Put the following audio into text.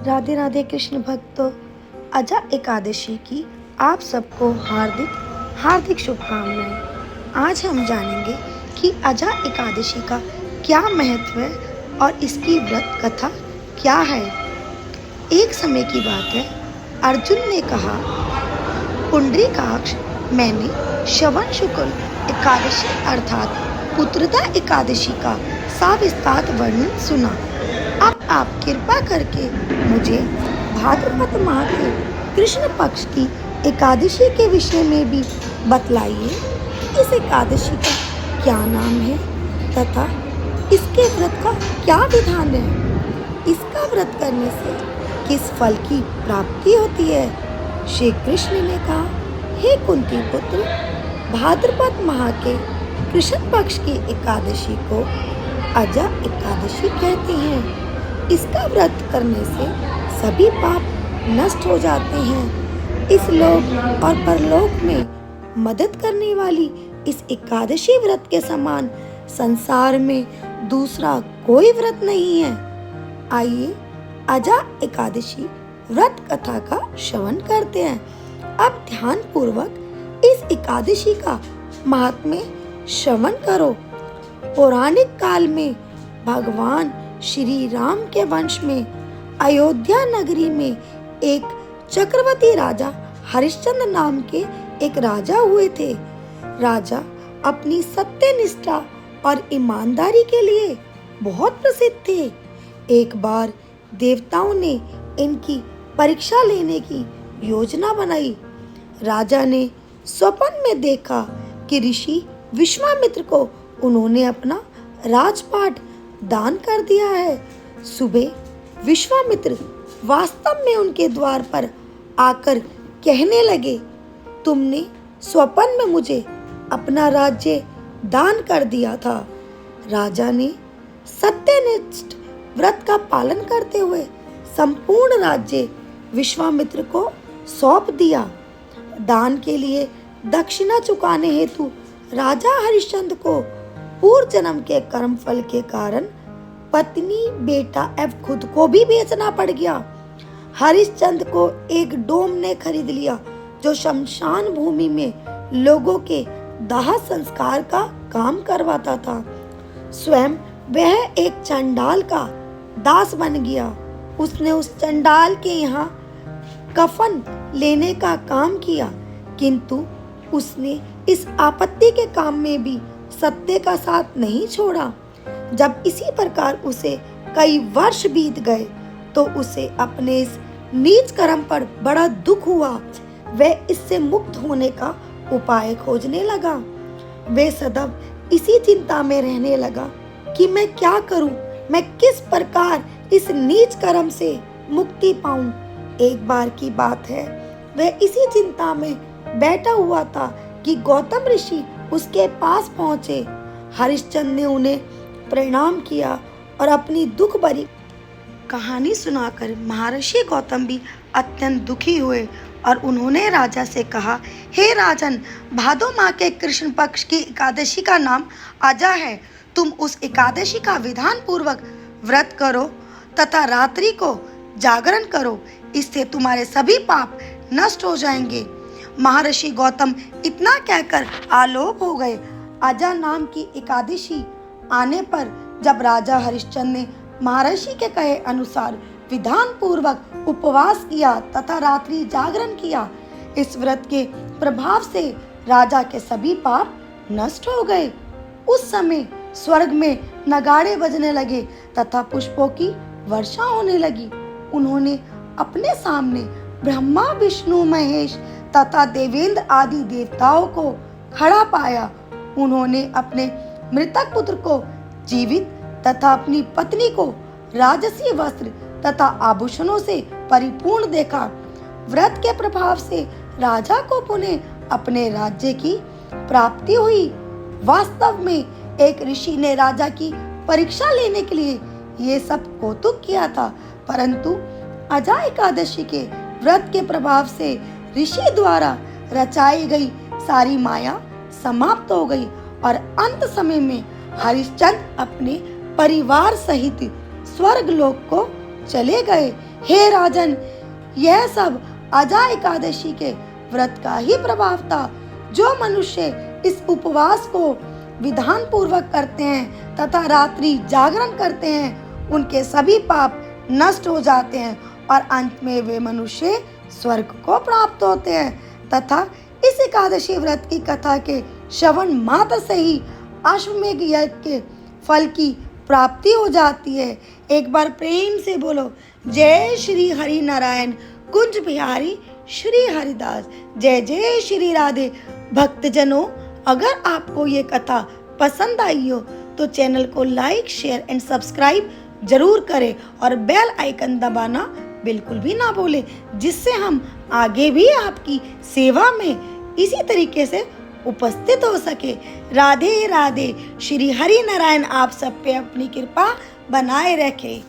राधे राधे कृष्ण भक्तों। अजा एकादशी की आप सबको हार्दिक हार्दिक शुभकामनाएं। आज हम जानेंगे कि अजा एकादशी का क्या महत्व है और इसकी व्रत कथा क्या है। एक समय की बात है, अर्जुन ने कहा, पुंडरीकाक्ष, मैंने श्रवण शुक्ल एकादशी अर्थात पुत्रदा एकादशी का सविस्तार वर्णन सुना। अब आप कृपा करके मुझे भाद्रपद माह के कृष्ण पक्ष की एकादशी के विषय में भी बतलाइए। इस एकादशी का क्या नाम है तथा इसके व्रत का क्या विधान है। इसका व्रत करने से किस फल की प्राप्ति होती है। श्री कृष्ण ने कहा, हे कुंती पुत्र, भाद्रपद माह के कृष्ण पक्ष की एकादशी को अजा एकादशी कहते हैं। इसका व्रत करने से सभी पाप नष्ट हो जाते हैं। इस लोक और परलोक में मदद करने वाली इस एकादशी व्रत के समान संसार में दूसरा कोई व्रत नहीं है। आइए अजा एकादशी व्रत कथा का श्रवण करते हैं। अब ध्यान पूर्वक इस एकादशी का महात्म्य श्रवण करो। पौराणिक काल में भगवान श्री राम के वंश में अयोध्या नगरी में एक चक्रवर्ती राजा हरिश्चंद्र नाम के एक राजा हुए थे। राजा अपनी सत्यनिष्ठा और ईमानदारी के लिए बहुत प्रसिद्ध थे। एक बार देवताओं ने इनकी परीक्षा लेने की योजना बनाई। राजा ने स्वप्न में देखा कि ऋषि विश्वामित्र को उन्होंने अपना राजपाट दान कर दिया है। सुबह विश्वामित्र वास्तव में उनके द्वार पर आकर कहने लगे, तुमने स्वप्न में मुझे अपना राज्य दान कर दिया था। राजा ने सत्यनिष्ठ व्रत का पालन करते हुए संपूर्ण राज्य विश्वामित्र को सौंप दिया। दान के लिए दक्षिणा चुकाने हेतु राजा हरिश्चंद्र को पूर्व जन्म के कर्म फल के कारण पत्नी, बेटा एवं खुद को भी बेचना पड़ गया। हरिश्चंद्र को एक डोम ने खरीद लिया जो शमशान भूमि में लोगों के दाह संस्कार का काम करवाता था। स्वयं वह एक चंडाल का दास बन गया। उसने उस चंडाल के यहाँ कफन लेने का काम किया, किंतु उसने इस आपत्ति के काम में भी सत्य का साथ नहीं छोड़ा। जब इसी प्रकार उसे कई वर्ष बीत गए तो उसे अपने इस नीच कर्म पर बड़ा दुख हुआ। वह इससे मुक्त होने का उपाय खोजने लगा। वह सदैव इसी चिंता में रहने लगा कि मैं क्या करूं, मैं किस प्रकार इस नीच कर्म से मुक्ति पाऊं। एक बार की बात है, वह इसी चिंता में बैठा हुआ था कि गौतम ऋषि उसके पास पहुंचे। हरिश्चंद्र ने उन्हें प्रणाम किया और अपनी दुख भरी कहानी सुनाकर महर्षि गौतम भी अत्यंत दुखी हुए और उन्होंने राजा से कहा, हे राजन, भादो माह के कृष्ण पक्ष की एकादशी का नाम अजा है। तुम उस एकादशी का विधान पूर्वक व्रत करो तथा रात्रि को जागरण करो, इससे तुम्हारे सभी पाप नष्ट हो जाएंगे। महर्षि गौतम इतना कहकर आलोक हो गए। अजा नाम की एकादशी आने पर जब राजा हरिश्चंद्र ने महर्षि के कहे अनुसार विधान पूर्वक उपवास किया तथा रात्रि जागरण किया, इस व्रत के प्रभाव से राजा के सभी पाप नष्ट हो गए। उस समय स्वर्ग में नगाड़े बजने लगे तथा पुष्पों की वर्षा होने लगी। उन्होंने अपने सामने ब्रह्मा, विष्णु, महेश तथा देवेंद्र आदि देवताओं को खड़ा पाया। उन्होंने अपने मृतक पुत्र को जीवित तथा अपनी पत्नी को राजसी वस्त्र तथा आभूषणों से परिपूर्ण देखा। व्रत के प्रभाव से राजा को पुनः अपने राज्य की प्राप्ति हुई। वास्तव में एक ऋषि ने राजा की परीक्षा लेने के लिए ये सब कौतुक किया था, परंतु अजा एकादशी के व्रत के प्रभाव से ऋषि द्वारा रचाई गई सारी माया समाप्त हो गई और अंत समय में हरिश्चंद्र अपने परिवार सहित स्वर्ग लोक को चले गए। हे राजन, यह सब अजा एकादशी के व्रत का ही प्रभाव था। जो मनुष्य इस उपवास को विधान पूर्वक करते हैं तथा रात्रि जागरण करते हैं, उनके सभी पाप नष्ट हो जाते हैं और अंत में वे मनुष्य स्वर्ग को प्राप्त होते हैं। तथा इस एकादशी व्रत की कथा के श्रवण मात्र से ही अश्वमेध यज्ञ के फल की प्राप्ति हो जाती है। एक बार प्रेम से बोलो, जय श्री हरि नारायण कुंज बिहारी श्री हरिदास। जय जय श्री राधे। भक्तजनों, अगर आपको ये कथा पसंद आई हो तो चैनल को लाइक, शेयर एंड सब्सक्राइब जरूर करें और बेल आइकन दबाना बिल्कुल भी ना भूलें, जिससे हम आगे भी आपकी सेवा में इसी तरीके से उपस्थित हो सके। राधे राधे। श्री हरि नारायण आप सब पे अपनी कृपा बनाए रखे।